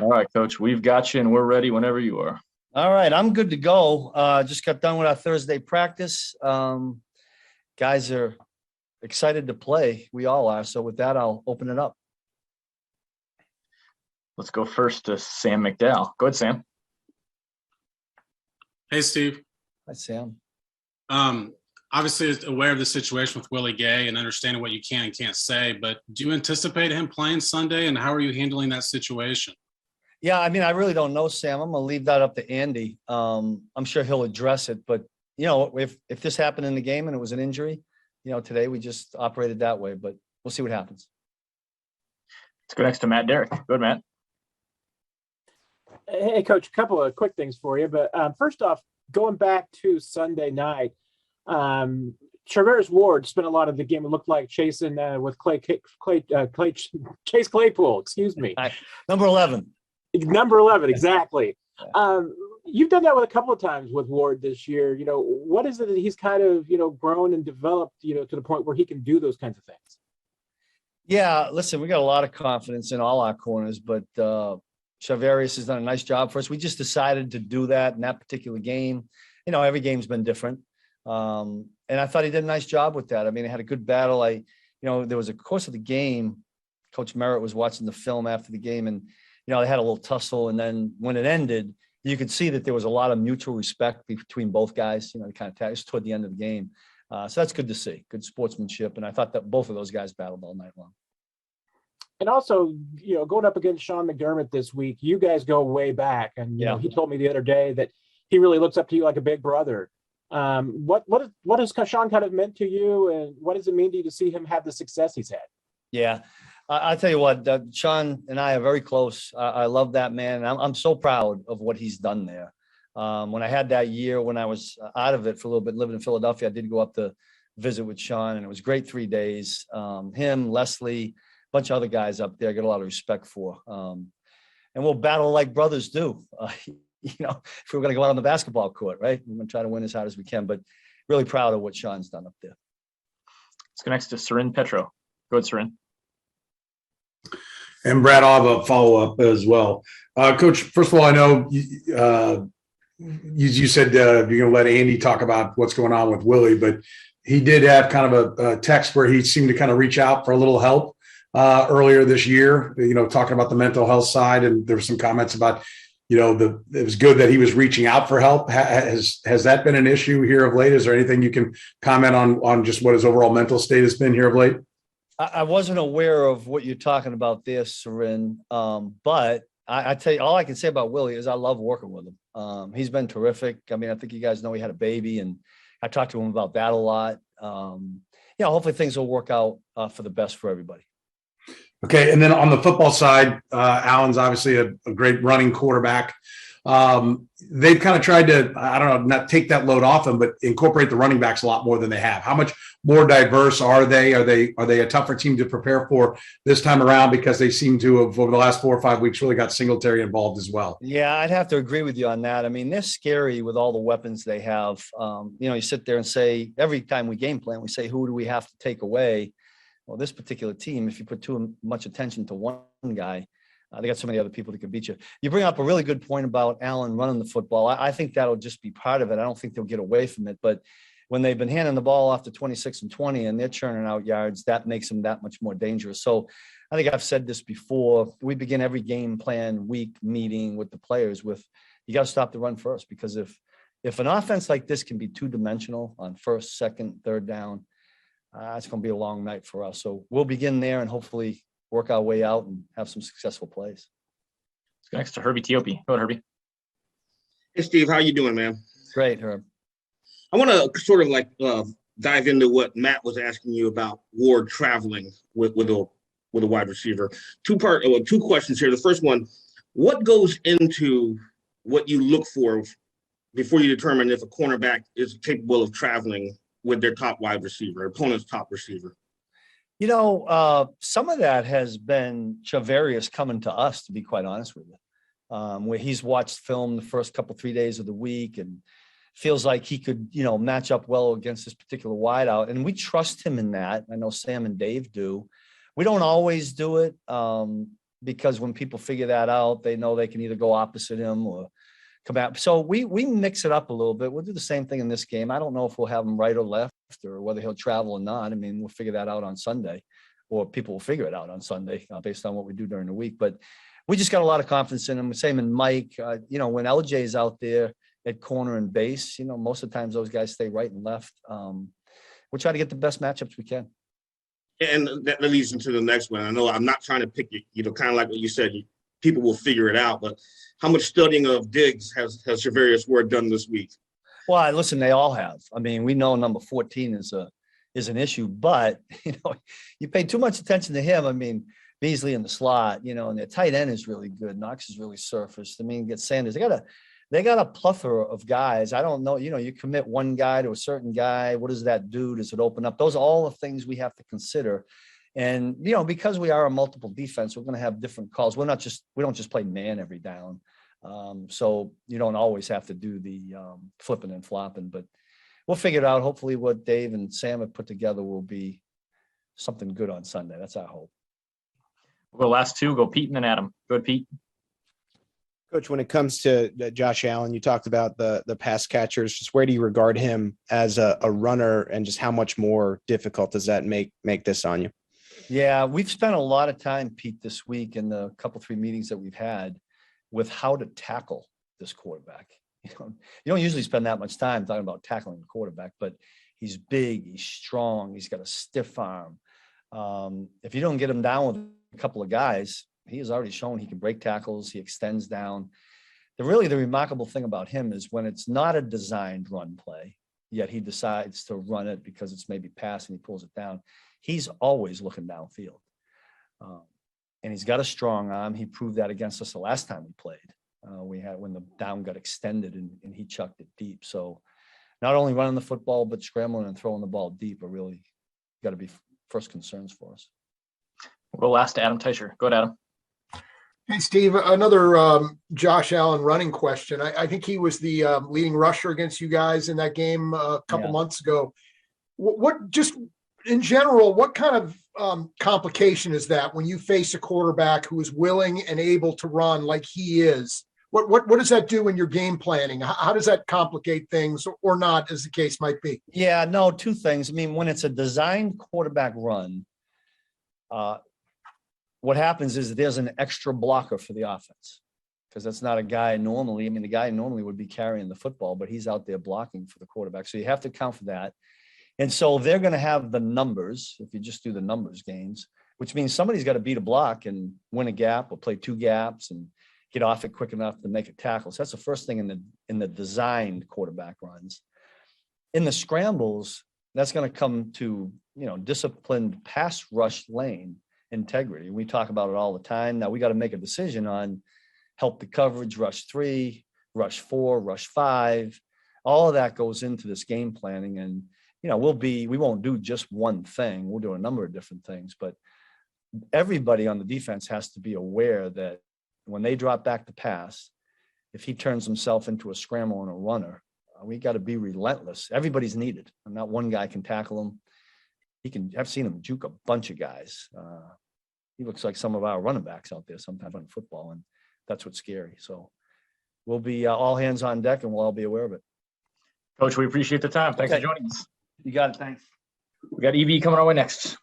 All right, Coach, we've got you and we're ready whenever you are. All right, I'm good to go. Just got done with our Thursday practice. Guys are excited to play. We all are. So with that, I'll open it up. Let's go first to Sam McDowell. Go ahead, Sam. Hey, Steve. Hi, Sam. Obviously aware of the situation with Willie Gay and understanding what you can and can't say, but do you anticipate him playing Sunday, and how are you handling that situation? Yeah, I mean, I really don't know, Sam. I'm gonna leave that up to Andy. I'm sure he'll address it, but if this happened in the game and it was an injury, today we just operated that way, but we'll see what happens. Let's go next to Matt Derrick. Go ahead, Matt. Hey, Coach, a couple of quick things for you. But first off, going back to Sunday night, Traverse Ward spent a lot of the game, it looked like, chasing with Chase Claypool, excuse me. Number 11. Number 11, exactly. You've done that with a couple of times with Ward this year. What is it that he's kind of, grown and developed, to the point where he can do those kinds of things? Yeah, listen, we got a lot of confidence in all our corners, but Chavarius has done a nice job for us. We just decided to do that in that particular game. Every game's been different. And I thought he did a nice job with that. I mean, I had a good battle. There was a course of the game. Coach Merritt was watching the film after the game, and, they had a little tussle. And then when it ended, you could see that there was a lot of mutual respect between both guys, kind of tags toward the end of the game. So that's good to see, good sportsmanship. And I thought that both of those guys battled all night long. And also, going up against Sean McDermott this week, you guys go way back. And, he told me the other day that he really looks up to you like a big brother. What has Sean kind of meant to you, and what does it mean to you to see him have the success he's had? Yeah, I'll tell you what, Sean and I are very close. I love that man. I'm so proud of what he's done there. When I had that year, when I was out of it for a little bit, living in Philadelphia, I did go up to visit with Sean, and it was great 3 days. Him, Leslie, a bunch of other guys up there, I get a lot of respect for. And we'll battle like brothers do. If we're going to go out on the basketball court, right? We're going to try to win as hard as we can, but really proud of what Sean's done up there. Let's go next to Sarin Petro. Go ahead, Sarin. And Brad, I'll have a follow-up as well. Coach, first of all, I know you said you're going to let Andy talk about what's going on with Willie, but he did have kind of a text where he seemed to kind of reach out for a little help earlier this year, talking about the mental health side. And there were some comments about, it was good that he was reaching out for help. Has that been an issue here of late? Is there anything you can comment on just what his overall mental state has been here of late? I wasn't aware of what you're talking about there, Sarin. But I tell you, all I can say about Willie is I love working with him. He's been terrific. I mean, I think you guys know he had a baby, and I talked to him about that a lot. Hopefully things will work out for the best for everybody. Okay, and then on the football side, Allen's obviously a great running quarterback. They've kind of tried to, I don't know, not take that load off them, but incorporate the running backs a lot more than they have. How much more diverse are they? Are they a tougher team to prepare for this time around, because they seem to have, over the last 4 or 5 weeks, really got Singletary involved as well? Yeah, I'd have to agree with you on that. I mean, they're scary with all the weapons they have. You sit there and say, every time we game plan, we say, who do we have to take away? Well, this particular team, if you put too much attention to one guy, they got so many other people that could beat you. You bring up a really good point about Allen running the football. I think that'll just be part of it. I don't think they'll get away from it. But when they've been handing the ball off to 26 and 20 and they're churning out yards, that makes them that much more dangerous. So I think I've said this before. We begin every game plan week meeting with the players with, you got to stop the run first, because if an offense like this can be two-dimensional on first, second, third down, it's going to be a long night for us. So we'll begin there and hopefully work our way out and have some successful plays. Let's go next to Herbie Teope. Go ahead, Herbie. Hey, Steve, how you doing, man? Great, Herb. I want to sort of dive into what Matt was asking you about Ward traveling with a wide receiver. Two questions here. The first one, what goes into what you look for before you determine if a cornerback is capable of traveling with their top wide receiver, opponent's top receiver? Some of that has been Chavarius coming to us, to be quite honest with you, where he's watched film the first 3 days of the week and feels like he could, match up well against this particular wideout. And we trust him in that. I know Sam and Dave do. We don't always do it, because when people figure that out, they know they can either go opposite him or come out. So we mix it up a little bit. We'll do the same thing in this game. I don't know if we'll have him right or left or whether he'll travel or not. I mean, we'll figure that out on Sunday, or people will figure it out on Sunday based on what we do during the week. But we just got a lot of confidence in him. Same in Mike. When LJ's out there at corner and base, most of the times those guys stay right and left. We'll try to get the best matchups we can. And that leads into the next one. I know I'm not trying to pick you, kind of like what you said, people will figure it out, but how much studying of Diggs has Javarius Ward done this week? Well, listen, they all have. I mean, we know number 14 is an issue, but you pay too much attention to him. I mean, Beasley in the slot, and their tight end is really good. Knox is really surfaced. I mean, get Sanders. They got a plethora of guys. I don't know, you commit one guy to a certain guy. What does that do? Does it open up? Those are all the things we have to consider. And, because we are a multiple defense, we're going to have different calls. We don't just play man every down. So you don't always have to do the flipping and flopping, but we'll figure it out. Hopefully what Dave and Sam have put together will be something good on Sunday. That's our hope. We'll go last two, go Pete and then Adam. Go ahead, Pete. Coach, when it comes to Josh Allen, you talked about the pass catchers. Just where do you regard him as a runner, and just how much more difficult does that make this on you? Yeah, we've spent a lot of time, Pete, this week in the couple 3 meetings that we've had with how to tackle this quarterback. You don't usually spend that much time talking about tackling the quarterback, but he's big, he's strong, he's got a stiff arm. If you don't get him down with a couple of guys, he has already shown he can break tackles, he extends down. The remarkable thing about him is when it's not a designed run play, yet he decides to run it because it's maybe pass and he pulls it down, he's always looking downfield. And he's got a strong arm. He proved that against us the last time we played. We had when the down got extended and he chucked it deep. So not only running the football, but scrambling and throwing the ball deep are really got to be first concerns for us. We'll go last to Adam Teicher. Go ahead, Adam. Hey, Steve, another Josh Allen running question. I think he was the leading rusher against you guys in that game a couple months ago. What just in general, what kind of complication is that when you face a quarterback who is willing and able to run like he is? What does that do in your game planning? How does that complicate things or not, as the case might be? Yeah, no, 2 things. I mean, when it's a designed quarterback run, what happens is there's an extra blocker for the offense, because that's not a guy normally. I mean, the guy normally would be carrying the football, but he's out there blocking for the quarterback. So you have to account for that. And so they're going to have the numbers, if you just do the numbers games, which means somebody's got to beat a block and win a gap or play 2 gaps and get off it quick enough to make a tackle. So that's the first thing in the designed quarterback runs. In the scrambles, that's going to come to, disciplined pass rush lane integrity. We talk about it all the time. Now we got to make a decision on help the coverage, rush 3, rush 4, rush 5. All of that goes into this game planning. And, we won't do just one thing. We'll do a number of different things, but everybody on the defense has to be aware that when they drop back to pass, if he turns himself into a scramble and a runner, we got to be relentless. Everybody's needed. Not one guy can tackle him. I've seen him juke a bunch of guys. He looks like some of our running backs out there sometimes on football, and that's what's scary. So we'll be all hands on deck, and we'll all be aware of it. Coach, we appreciate the time. Thanks for joining us. You got it. Thanks. We got EV coming our way next.